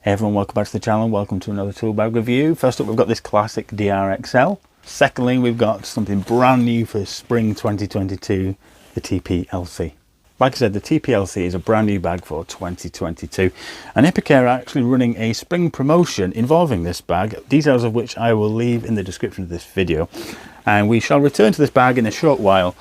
Hey everyone, welcome back to the channel. Welcome to another tool bag review. First up, we've got this classic DRXL. Secondly, we've got something brand new for spring 2022, the TPLC. Like I said, the TPLC is a brand new bag for 2022, and Epicare are actually running a spring promotion involving this bag, details of which I will leave in the description of this video, and we shall return to this bag in a short while.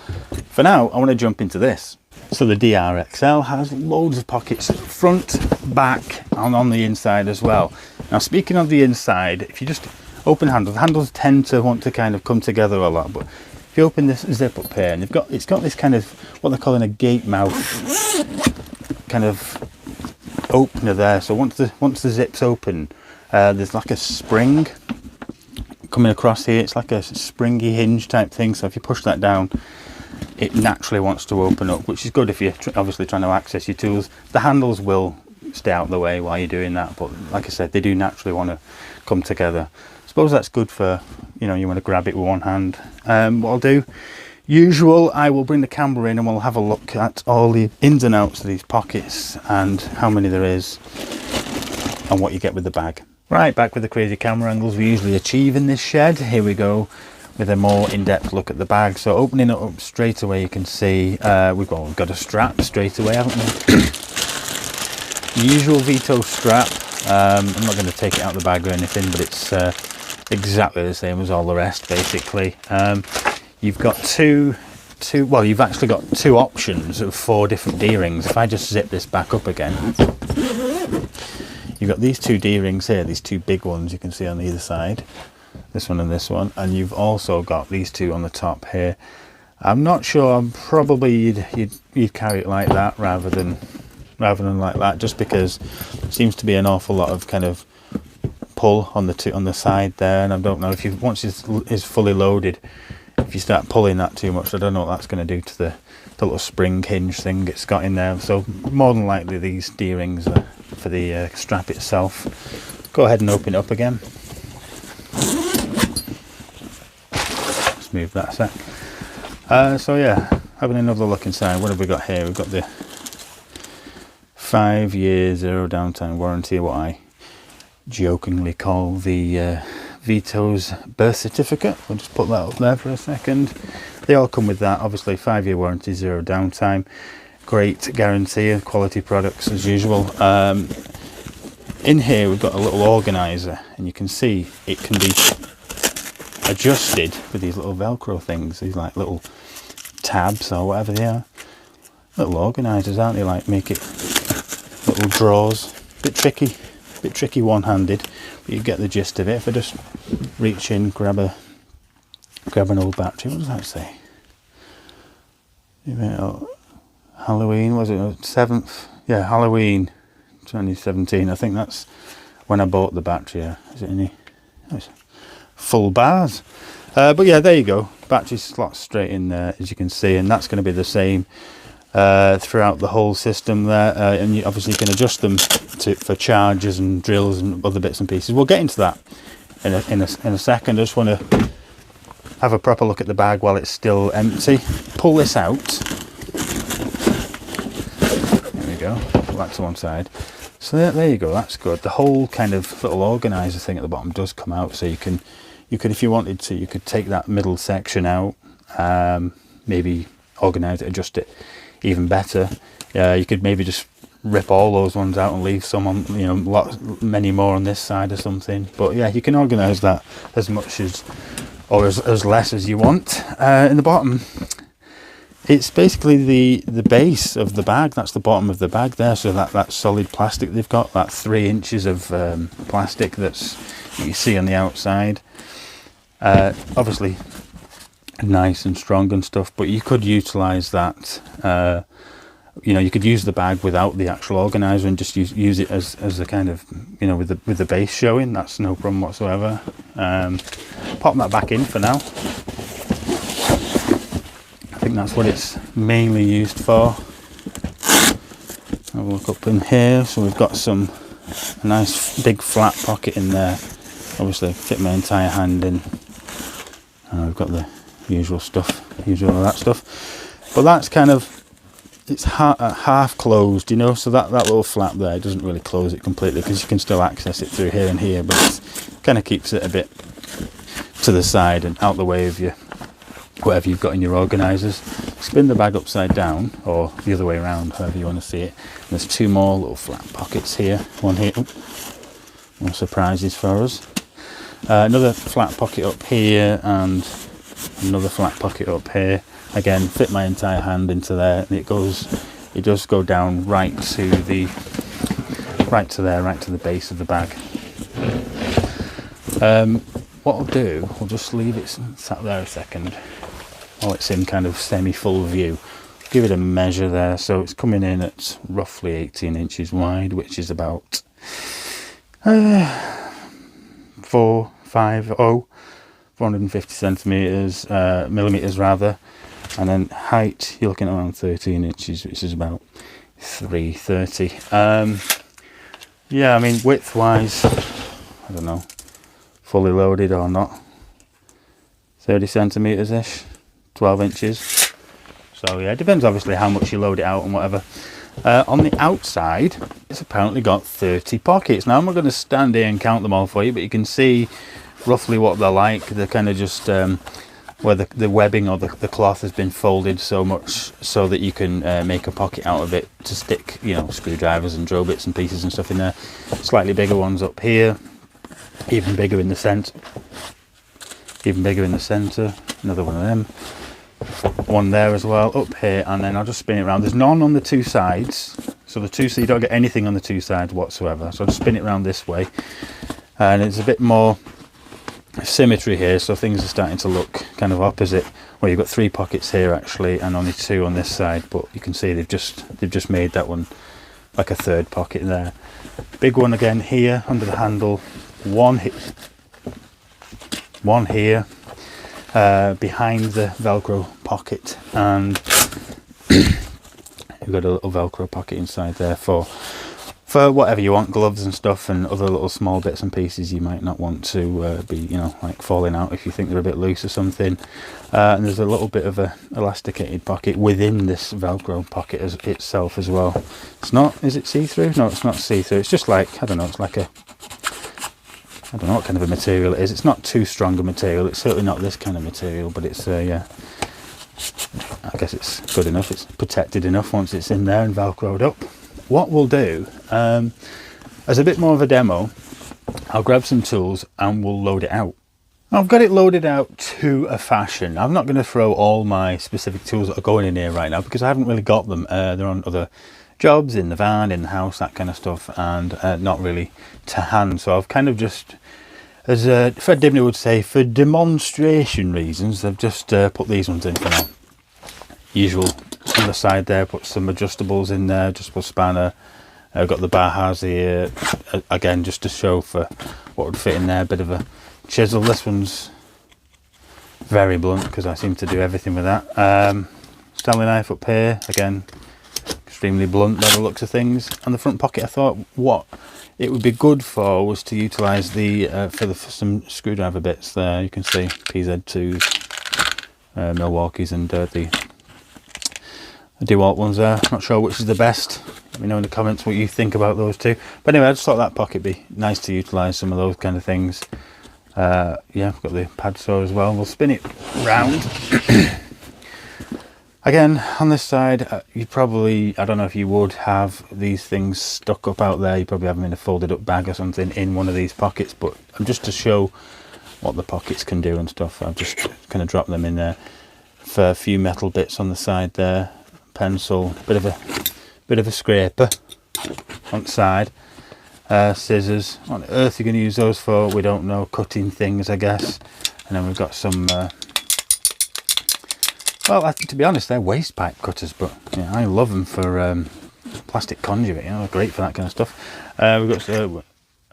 For now, I want to jump into this. So the DRXL has loads of pockets front, back, and on the inside as well. Now, speaking of the inside, if you just open handles, handles tend to want to kind of come together a lot, but if you open this zip up here, and it's got this kind of what they're calling a gate mouth kind of opener there. So once the zip's open, there's like a spring coming across here. It's like a springy hinge type thing. So if you push that down, it naturally wants to open up, which is good if you're obviously trying to access your tools. The handles will stay out of the way while you're doing that, but like I said, they do naturally want to come together. I suppose that's good for, you want to grab it with one hand. What I'll do, usual, I will bring the camera in and we'll have a look at all the ins and outs of these pockets and how many there is and what you get with the bag. Right, back with the crazy camera angles we usually achieve in this shed. Here we go with a more in-depth look at the bag. So opening it up straight away, you can see we've got a strap straight away, haven't we? Usual Veto strap. I'm not going to take it out of the bag or anything, but it's exactly the same as all the rest, basically. You've got you've actually got two options of 4 different D-rings. If I just zip this back up again, you've got these 2 D-rings here, these 2 big ones you can see on either side. This one and this one, and you've also got these 2 on the top here. I'm not sure, probably you'd carry it like that rather than like that, just because there seems to be an awful lot of kind of pull on the side there, and I don't know if once it's fully loaded, if you start pulling that too much, I don't know what that's going to do to the little spring hinge thing it's got in there. So more than likely these D-rings are for the strap itself. Go ahead and open it up again. Move that a sec. So yeah, having another look inside, what have we got here? We've got the 5-year 0 downtime warranty, what I jokingly call the Veto's birth certificate. We'll just put that up there for a second. They all come with that, obviously 5-year warranty, 0 downtime, great guarantee of quality products as usual. In here we've got a little organizer, and you can see it can be adjusted with these little Velcro things, these like little tabs or whatever they are. Little organisers, aren't they? Like make it little drawers. Bit tricky one-handed, but you get the gist of it. If I just reach in, grab an old battery. What does that say? Halloween, was it 7th? Yeah, Halloween 2017. I think that's when I bought the battery. Is it any? Oh, full bars, but yeah, there you go. Battery slots straight in there, as you can see, and that's going to be the same throughout the whole system there. And you obviously can adjust them for chargers and drills and other bits and pieces. We'll get into that in a second. I just want to have a proper look at the bag while it's still empty. Pull this out. There we go. Put that to one side. So there you go. That's good. The whole kind of little organizer thing at the bottom does come out, so you could, if you wanted to, you could take that middle section out, maybe organize it, adjust it even better. You could maybe just rip all those ones out and leave some on, many more on this side or something. But yeah, you can organize that as much or as less as you want. In the bottom, it's basically the base of the bag. That's the bottom of the bag there. So that solid plastic they've got, that 3 inches of plastic that you see on the outside. Obviously nice and strong and stuff, but you could utilize that. You could use the bag without the actual organizer and just use it as a kind of, with the base showing. That's no problem whatsoever. Pop that back in for now. I think that's what it's mainly used for. Have a look up in here. So we've got a nice big flat pocket in there. Obviously fit my entire hand in. We've got the usual of that stuff. But that's kind of it's half closed, you know, so that little flap there doesn't really close it completely, because you can still access it through here and here, but it kind of keeps it a bit to the side and out the way of your whatever you've got in your organisers. Spin the bag upside down, or the other way around, however you want to see it. And there's two more little flat pockets here. One here. Ooh, more surprises for us. Another flat pocket up here, and another flat pocket up here. Again, fit my entire hand into there, and it does go down right to the base of the bag. What I'll do, we'll just leave it sat there a second while it's in kind of semi-full view. Give it a measure there, so it's coming in at roughly 18 inches wide, which is about 450 centimeters, millimeters rather, and then height you're looking at around 13 inches, which is about 330. Yeah, I mean, width wise, I don't know, fully loaded or not, 30 centimeters ish, 12 inches. So yeah, it depends obviously how much you load it out and whatever. On the outside, it's apparently got 30 pockets. Now I'm not going to stand here and count them all for you, but you can see roughly what they're like. They're kind of just where the webbing or the cloth has been folded so much so that you can make a pocket out of it to stick, you know, screwdrivers and drill bits and pieces and stuff in there. Slightly bigger ones up here, even bigger in the centre, another one of them, one there as well, up here, and then I'll just spin it around. There's none on the two sides, so you don't get anything on the two sides whatsoever, so I'll just spin it around this way, and it's a bit more symmetry here, so things are starting to look kind of opposite. Well, you've got 3 pockets here actually, and only 2 on this side, but you can see they've just made that one like a third pocket there. Big one again here under the handle, one here behind the Velcro pocket, and you've got a little Velcro pocket inside there for whatever you want, gloves and stuff, and other little small bits and pieces you might not want to be, you know, like falling out if you think they're a bit loose or something. And there's a little bit of a elasticated pocket within this Velcro pocket itself as well. It's not, is it see-through? No, it's not see-through. It's just like, I don't know, it's like a, I don't know what kind of a material it is. It's not too strong a material. It's certainly not this kind of material, but it's, yeah, I guess it's good enough. It's protected enough once it's in there and Velcroed up. What we'll do, as a bit more of a demo, I'll grab some tools and we'll load it out. I've got it loaded out to a fashion. I'm not going to throw all my specific tools that are going in here right now because I haven't really got them. They're on other jobs, in the van, in the house, that kind of stuff, and not really to hand. So I've kind of just, as Fred Dibney would say, for demonstration reasons, I've just put these ones in for now. Usual on the side there, put some adjustables in there, adjustable spanner. I've got the Bajas here, again, just to show for what would fit in there. A bit of a chisel. This one's very blunt because I seem to do everything with that. Stanley knife up here, again, extremely blunt by the looks of things. And the front pocket, I thought what it would be good for was to utilise the for some screwdriver bits there. You can see PZ2s, Milwaukee's, and the DeWalt ones there. Not sure which is the best. Let me know in the comments what you think about those two. But anyway, I just thought that pocket would be nice to utilise some of those kind of things. Yeah, I've got the pad saw as well. We'll spin it round. Again, on this side, you probably, I don't know if you would have these things stuck up out there. You probably have them in a folded up bag or something in one of these pockets. But just to show what the pockets can do and stuff, I've just kind of dropped them in there for a few metal bits on the side there. Pencil, bit of a scraper on the side, scissors. What on earth are you going to use those for? We don't know. Cutting things, I guess. And then we've got some, well, to be honest, they're waste pipe cutters, but yeah, I love them for plastic conduit. You know, they're great for that kind of stuff. We've got a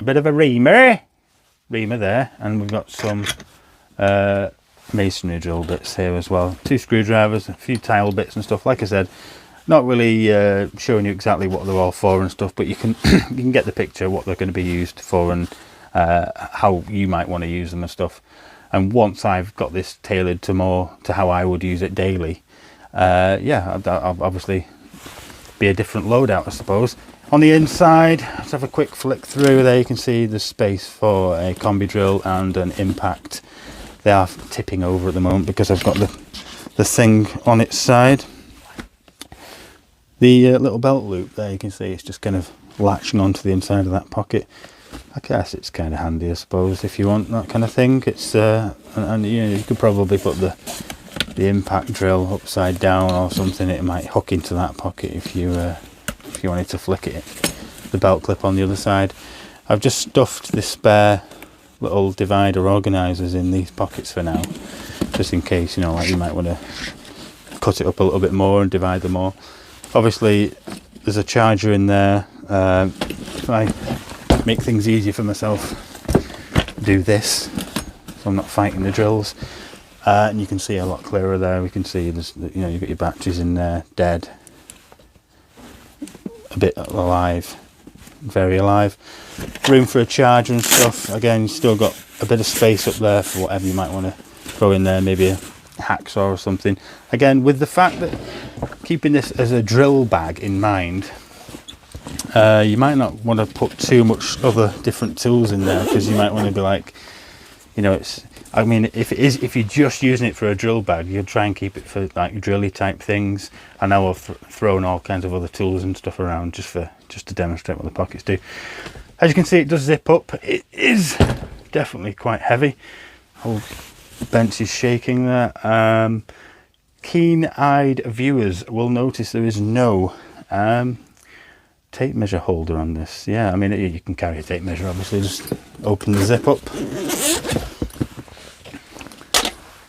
bit of a reamer there, and we've got some masonry drill bits here as well. 2 screwdrivers, a few tile bits and stuff. Like I said, not really showing you exactly what they're all for and stuff, but you can you can get the picture what they're going to be used for and how you might want to use them and stuff. And once I've got this tailored to how I would use it daily, yeah, I'll obviously be a different loadout, I suppose. On the inside, let's have a quick flick through. There you can see the space for a combi drill and an impact. They are tipping over at the moment because I've got the thing on its side. The little belt loop there, you can see it's just kind of latching onto the inside of that pocket. I guess it's kind of handy, I suppose, if you want that kind of thing. It's and you know, you could probably put the impact drill upside down or something. It might hook into that pocket if you wanted to flick it. The belt clip on the other side. I've just stuffed the spare little divider organisers in these pockets for now, just in case, you know, like you might want to cut it up a little bit more and divide them more. Obviously there's a charger in there. If I make things easier for myself, do this so I'm not fighting the drills, and you can see a lot clearer there. We can see there's, you know, you've got your batteries in there, dead, a bit alive, very alive. Room for a charger and stuff. Again, you've still got a bit of space up there for whatever you might want to throw in there, maybe a hacksaw or something. Again, with the fact that keeping this as a drill bag in mind, you might not want to put too much other different tools in there, because you might want to be like, you know, it's, I mean, if you're just using it for a drill bag, you'll try and keep it for like drilly type things. I know I've thrown all kinds of other tools and stuff around just to demonstrate what the pockets do. As you can see, it does zip up. It is definitely quite heavy. Whole bench is shaking there. Keen-eyed viewers will notice there is no tape measure holder on this. Yeah, I mean, you can carry a tape measure, obviously. Just open the zip up.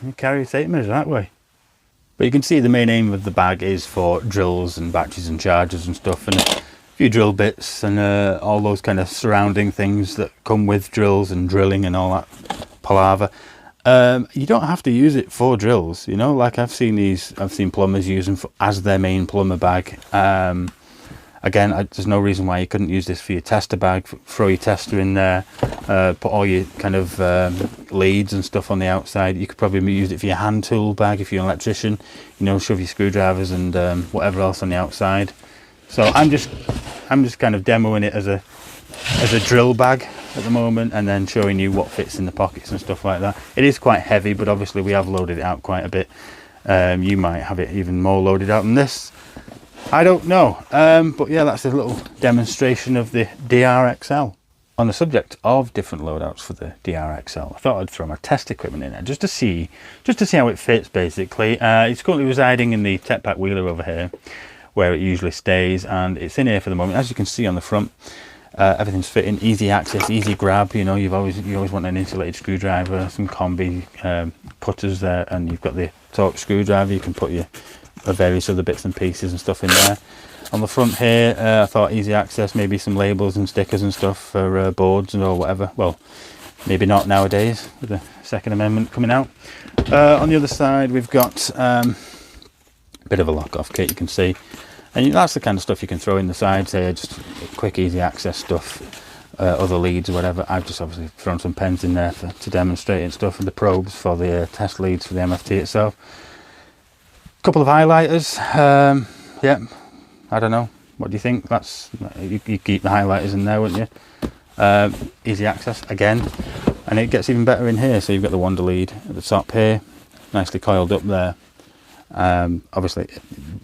You carry a tape measure that way. But you can see the main aim of the bag is for drills and batteries and chargers and stuff, and a few drill bits and all those kind of surrounding things that come with drills and drilling and all that palaver. You don't have to use it for drills, you know, like I've seen plumbers use them as their main plumber bag. Again, there's no reason why you couldn't use this for your tester bag. Throw your tester in there, put all your kind of leads and stuff on the outside. You could probably use it for your hand tool bag if you're an electrician, you know, shove your screwdrivers and whatever else on the outside. So I'm just kind of demoing it as a drill bag at the moment, and then showing you what fits in the pockets and stuff like that. It is quite heavy, but obviously we have loaded it out quite a bit. You might have it even more loaded out than this, I don't know. But yeah, that's a little demonstration of the DRXL. On the subject of different loadouts for the DRXL, I thought I'd throw my test equipment in there just to see how it fits, basically. It's currently residing in the Tech Pack wheeler over here, where it usually stays, and it's in here for the moment. As you can see on the front, everything's fitting, easy access, easy grab. You know, you always want an insulated screwdriver, some combi putters there, and you've got the torque screwdriver. You can put your various other bits and pieces and stuff in there. On the front here, I thought easy access, maybe some labels and stickers and stuff for boards or whatever. Well, maybe not nowadays with the Second Amendment coming out. On the other side, we've got a bit of a lock-off kit, you can see. And that's the kind of stuff you can throw in the sides here, just quick, easy access stuff, other leads or whatever. I've just obviously thrown some pens in there to demonstrate and stuff, and the probes for the test leads for the MFT itself. Couple of highlighters. Yeah, I don't know, what do you think? That's you keep the highlighters in there, wouldn't you? Easy access again, and it gets even better in here. So you've got the wander lead at the top here, nicely coiled up there. Obviously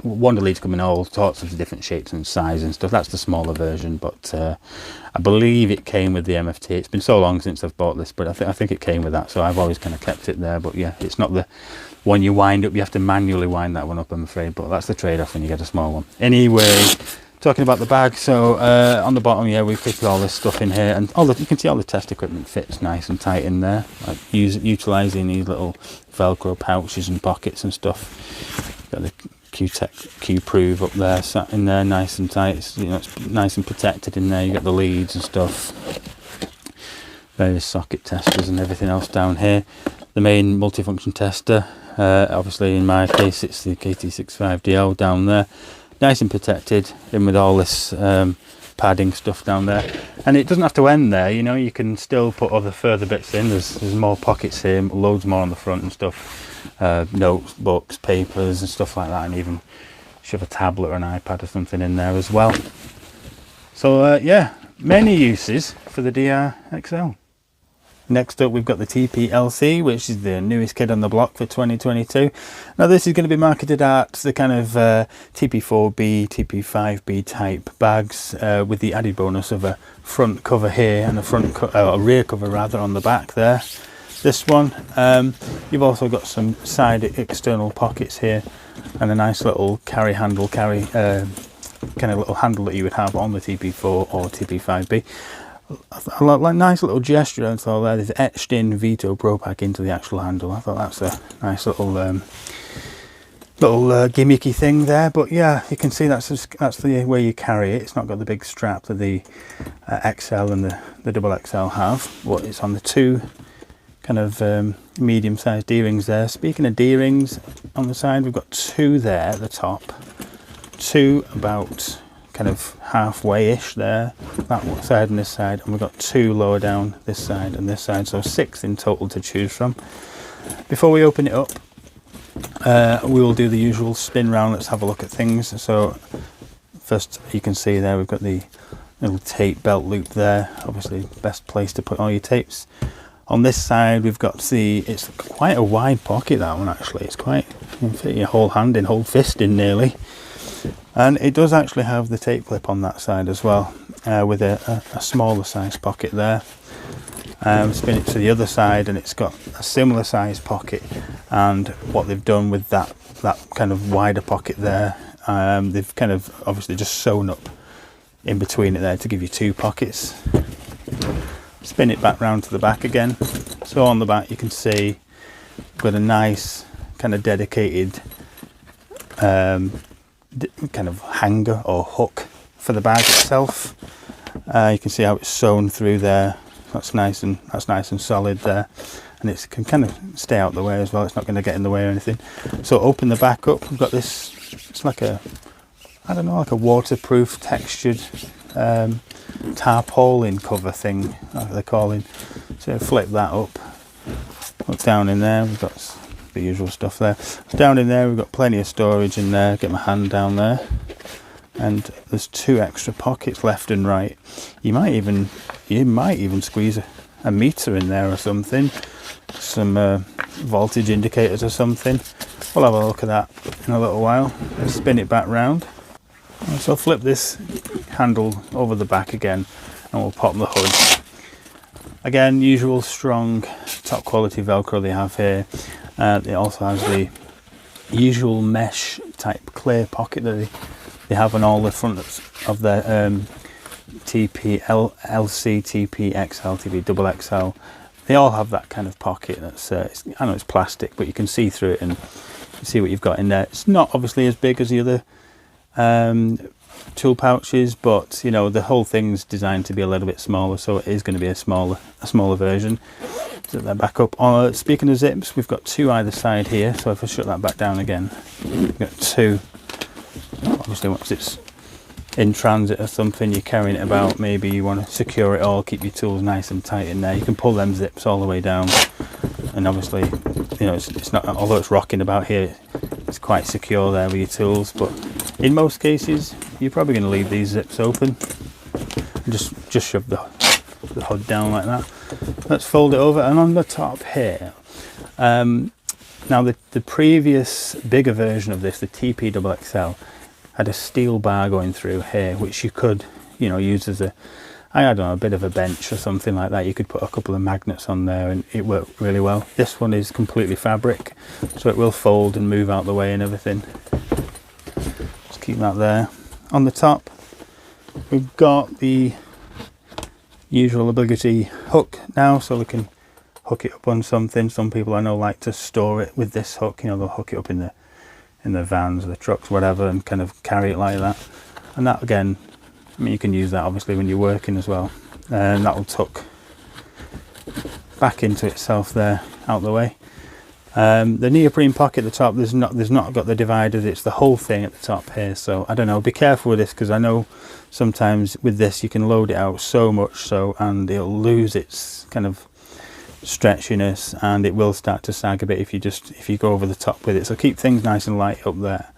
wander leads come in all sorts of different shapes and sizes and stuff. That's the smaller version, but I believe it came with the MFT. It's been so long since I've bought this, but I think it came with that, so I've always kind of kept it there. But yeah, it's not the one you wind up. You have to manually wind that one up, I'm afraid, but that's the trade-off when you get a small one. Anyway, talking about the bag, so on the bottom, yeah, we've fitted all this stuff in here, and you can see all the test equipment fits nice and tight in there, like utilising these little Velcro pouches and pockets and stuff. Got the Q-Tech Q-Prove up there, sat in there nice and tight. It's, you know, it's nice and protected in there. You got the leads and stuff, various socket testers and everything else down here. The main multifunction tester, obviously in my case it's the KT65DL down there, nice and protected, in with all this padding stuff down there. And it doesn't have to end there, you know, you can still put other further bits in. There's more pockets here, loads more on the front and stuff, notes, books, papers and stuff like that, and even shove a tablet or an iPad or something in there as well. So yeah, many uses for the DRXL. Next up we've got the TPLC, which is the newest kid on the block for 2022. Now this is going to be marketed at the kind of TP4B, TP5B type bags, with the added bonus of a front cover here and a rear cover rather on the back there. This one, you've also got some side external pockets here and a nice little kind of little handle that you would have on the TP4 or TP5B. A like nice little gesture and so there. They've etched in Veto Pro Pack into the actual handle. I thought that's a nice little gimmicky thing there. But yeah, you can see that's the way you carry it. It's not got the big strap that the XL and the double XL have. But it's on the two kind of medium-sized D-rings there. Speaking of D-rings, on the side we've got two there at the top, two about kind of halfway-ish there, that side and this side, and we've got two lower down this side and this side, so 6 in total to choose from. Before we open it up, we will do the usual spin round. Let's have a look at things. So first, you can see there we've got the little tape belt loop there, obviously best place to put all your tapes. On this side we've got it's quite a wide pocket, that one actually. It's quite, you can fit your whole hand in, whole fist in nearly. And it does actually have the tape clip on that side as well, with a smaller size pocket there. Spin it to the other side and it's got a similar size pocket, and what they've done with that kind of wider pocket there, they've kind of obviously just sewn up in between it there to give you two pockets. Spin it back round to the back again. So on the back you can see we've got a nice kind of dedicated kind of hanger or hook for the bag itself. You can see how it's sewn through there. That's nice and solid there, and it can kind of stay out the way as well. It's not going to get in the way or anything. So open the back up. We've got this. It's like a, I don't know, like a waterproof textured tarpaulin cover thing, like they're calling. So flip that up. Look down in there. We've got the usual stuff there. So down in there we've got plenty of storage in there. Get my hand down there, and there's two extra pockets left and right. You might even squeeze a meter in there or something, some voltage indicators or something. We'll have a look at that in a little while. Let's spin it back round. So flip this handle over the back again and we'll pop the hood. Again, usual strong top quality Velcro they have here. It also has the usual mesh type clear pocket that they have on all the fronts of their TPLC, TPXL, TPXL. They all have that kind of pocket. That's I know it's plastic, but you can see through it and see what you've got in there. It's not obviously as big as the other tool pouches, but you know, the whole thing's designed to be a little bit smaller, so it is going to be a smaller version. Zip that back up. Speaking of zips, we've got two either side here, so if I shut that back down again, we've got two. Obviously once it's in transit or something, you're carrying it about, maybe you want to secure it all, keep your tools nice and tight in there, you can pull them zips all the way down, and obviously, you know, it's not, although it's rocking about here, it's quite secure there with your tools. But in most cases you're probably going to leave these zips open and just shove the hood down like that. Let's fold it over, and on the top here, now the previous bigger version of this, the TPXL, had a steel bar going through here, which you could, you know, use as a, I don't know, a bit of a bench or something like that. You could put a couple of magnets on there and it worked really well. This one is completely fabric, so it will fold and move out the way and everything. Just keep that there. On the top we've got the usual obligatory hook now, so we can hook it up on something. Some people I know like to store it with this hook, you know, they'll hook it up in the vans, the trucks, whatever, and kind of carry it like that. And that again, I mean, you can use that obviously when you're working as well, and that will tuck back into itself there, out the way. The neoprene pocket at the top, there's not got the dividers, it's the whole thing at the top here. So I don't know, be careful with this, because I know sometimes with this you can load it out so much so, and it'll lose its kind of stretchiness, and it will start to sag a bit if you go over the top with it. So keep things nice and light up there.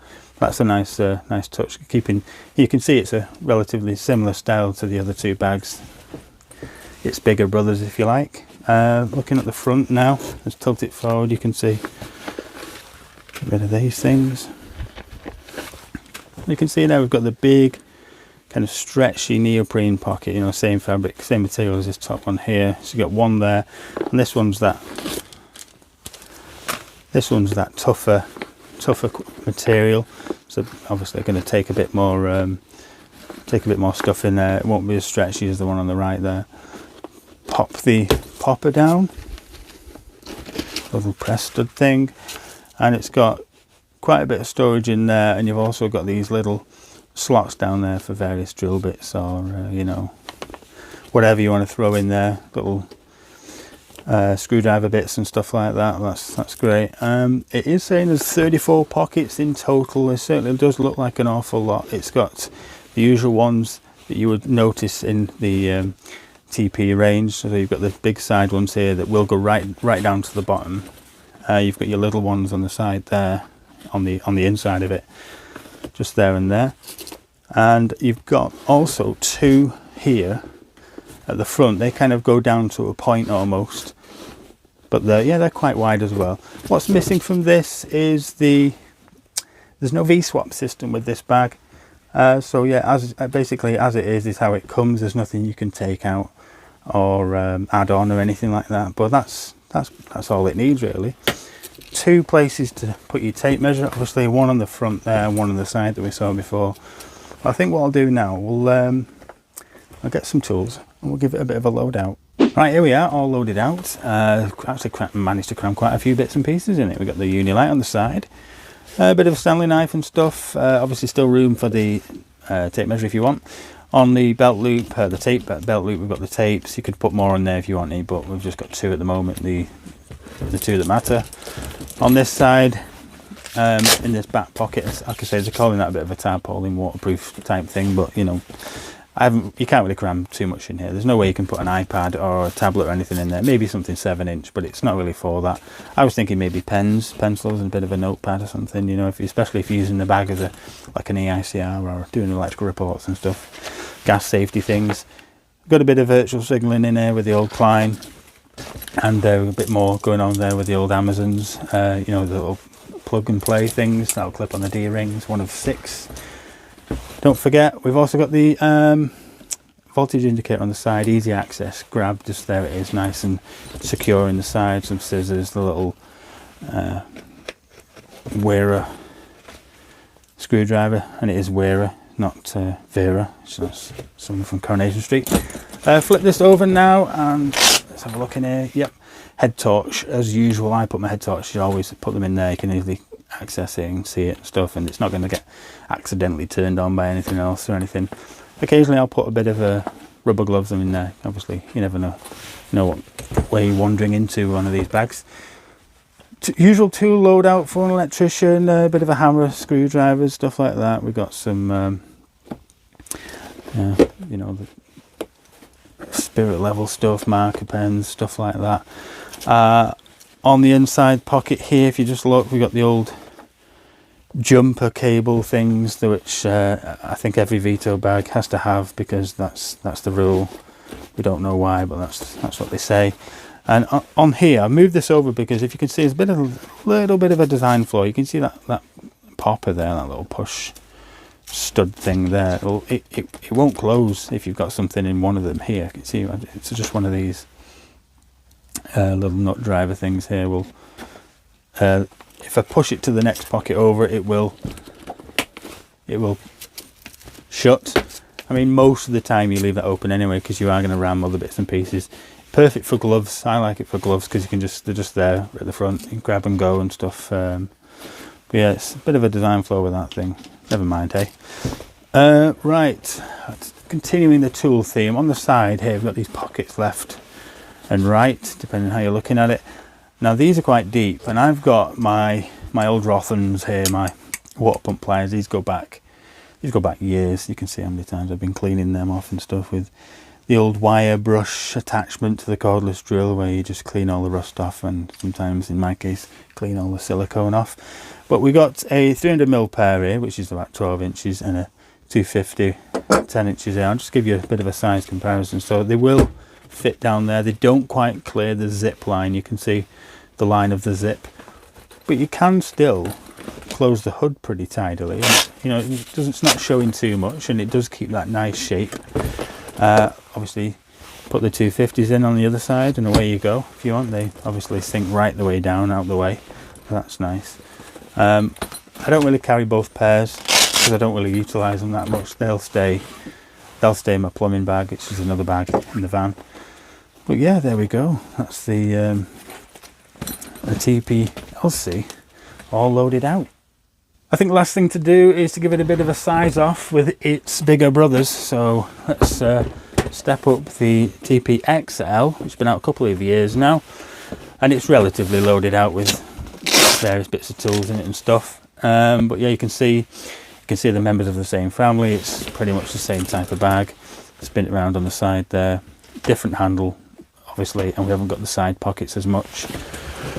That's a nice nice touch. You can see it's a relatively similar style to the other two bags. It's bigger brothers, if you like. Looking at the front now, let's tilt it forward, you can see a bit of these things. You can see now we've got the big kind of stretchy neoprene pocket, you know, same fabric, same material as this top one here. So you've got one there, and this one's that tougher material. So obviously going to take a bit more stuff in there. It won't be as stretchy as the one on the right there. Pop the popper down, little press stud thing, and it's got quite a bit of storage in there, and you've also got these little slots down there for various drill bits or you know, whatever you want to throw in there, little screwdriver bits and stuff like that. That's great. It is saying there's 34 pockets in total. It certainly does look like an awful lot. It's got the usual ones that you would notice in the TP range. So you've got the big side ones here that will go right down to the bottom. You've got your little ones on the side there, on the inside of it, just there and there. And you've got also two here at the front. They kind of go down to a point almost, but they're quite wide as well. What's missing from this is there's no V-swap system with this bag. So yeah, basically as it is how it comes. There's nothing you can take out or add on or anything like that, but that's all it needs really. Two places to put your tape measure, obviously one on the front there and one on the side that we saw before. I think what I'll do now, I'll get some tools and we'll give it a bit of a load out. Right, here we are, all loaded out. Actually managed to cram quite a few bits and pieces in it. We've got the Unilight on the side, a bit of a Stanley knife and stuff. Obviously still room for the tape measure if you want. On the belt loop, the tape belt loop, we've got the tapes. You could put more on there if you want any, but we've just got two at the moment, the two that matter. On this side, in this back pocket, like I say, they're calling that a bit of a tarpaulin waterproof type thing, but you know, you can't really cram too much in here. There's no way you can put an iPad or a tablet or anything in there. Maybe something 7-inch, but it's not really for that. I was thinking maybe pens, pencils, and a bit of a notepad or something, you know, especially if you're using the bag as like an EICR or doing electrical reports and stuff, gas safety things. Got a bit of virtual signalling in there with the old Klein, and a bit more going on there with the old Amazons, you know, the little plug and play things that'll clip on the D-rings, one of 6. Don't forget, we've also got the voltage indicator on the side, easy access, grab, just there it is, nice and secure in the side, some scissors, the little Wera screwdriver, and it is Wera, not Vera, so that's someone from Coronation Street. Flip this over now and let's have a look in here. Yep, head torch as usual. I put my head torch, you always put them in there, you can easily access it and see it and stuff, and it's not going to get accidentally turned on by anything else or anything. Occasionally I'll put a bit of rubber gloves in there. Obviously you never know what way you're wandering into one of these bags. Usual tool loadout for an electrician, a bit of a hammer, screwdrivers, stuff like that. We've got some you know, the spirit level stuff, marker pens, stuff like that. On the inside pocket here, if you just look, we've got the old jumper cable things, which I think every Veto bag has to have, because that's the rule. We don't know why, but that's what they say. And on here, I moved this over because if you can see, there's a little bit of a design flaw. You can see that popper there, that little push stud thing there. It won't close if you've got something in one of them here. You can see it's just one of these little nut driver things here. Will if I push it to the next pocket over, it will shut. I mean, most of the time you leave that open anyway, because you are going to ram other bits and pieces. Perfect for gloves. I like it for gloves because they're just there at the front. You can grab and go and stuff. But yeah, it's a bit of a design flaw with that thing. Never mind, hey. Right, continuing the tool theme. On the side here, we've got these pockets left and right, depending on how you're looking at it. Now these are quite deep, and I've got my old Rothans here, my water pump pliers. These go back years. You can see how many times I've been cleaning them off and stuff with the old wire brush attachment to the cordless drill, where you just clean all the rust off, and sometimes in my case clean all the silicone off. But we got a 300mm pair here, which is about 12 inches, and a 250 10 inches here. I'll just give you a bit of a size comparison. So they will fit down there. They don't quite clear the zip line. You can see the line of the zip, but you can still close the hood pretty tidily. You know, it's not showing too much, and it does keep that nice shape. Obviously put the 250s in on the other side, and away you go. If you want, they obviously sink right the way down, out the way, so that's nice. I don't really carry both pairs because I don't really utilize them that much. They'll stay in my plumbing bag, which is another bag in the van. But yeah, there we go. That's the TPLC all loaded out. I think the last thing to do is to give it a bit of a size off with its bigger brothers. So let's step up the TPXL, which has been out a couple of years now, and it's relatively loaded out with various bits of tools in it and stuff. But yeah, you can see the members of the same family. It's pretty much the same type of bag. Spin it around on the side there. Different handle, obviously, and we haven't got the side pockets as much.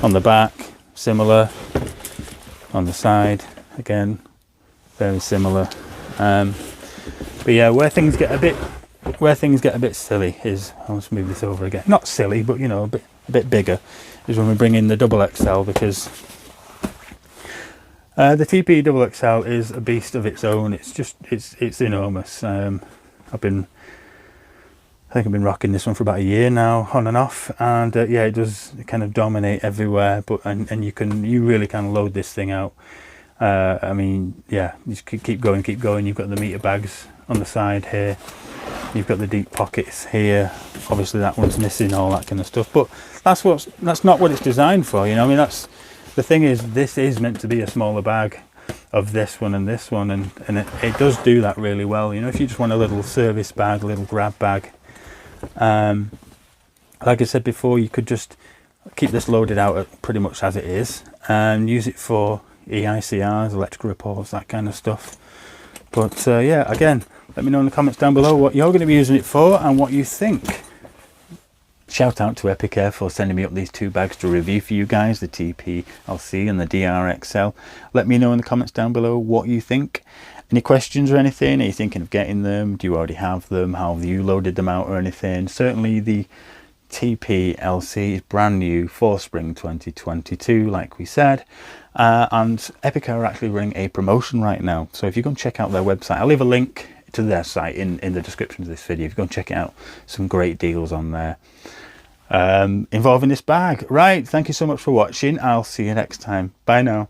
On the back, similar. On the side, again, very similar. But yeah, where things get a bit silly is, I'll just move this over again. Not silly, but you know, a bit bigger, is when we bring in the XXL, because the TP XXL is a beast of its own. It's enormous. I think I've been rocking this one for about a year now, on and off, and yeah, it does kind of dominate everywhere. But and you really can load this thing out. I mean, yeah, you just keep going. You've got the meter bags on the side here. You've got the deep pockets here. Obviously, that one's missing, all that kind of stuff. But that's not what it's designed for. You know, I mean, that's the thing is, this is meant to be a smaller bag of this one and this one, and it does do that really well. You know, if you just want a little service bag, a little grab bag. Like I said before, you could just keep this loaded out pretty much as it is and use it for EICRs, electrical reports, that kind of stuff. But yeah, again, let me know in the comments down below what you're going to be using it for and what you think. Shout out to Epicare for sending me up these two bags to review for you guys, the TPLC and the DRXL. Let me know in the comments down below what you think. Any questions or anything? Are you thinking of getting them? Do you already have them? How have you loaded them out or anything? Certainly the TPLC is brand new for spring 2022, like we said. And Epicare are actually running a promotion right now. So if you go and check out their website, I'll leave a link to their site in the description of this video. If you go and check it out, some great deals on there involving this bag. Right, thank you so much for watching. I'll see you next time. Bye now.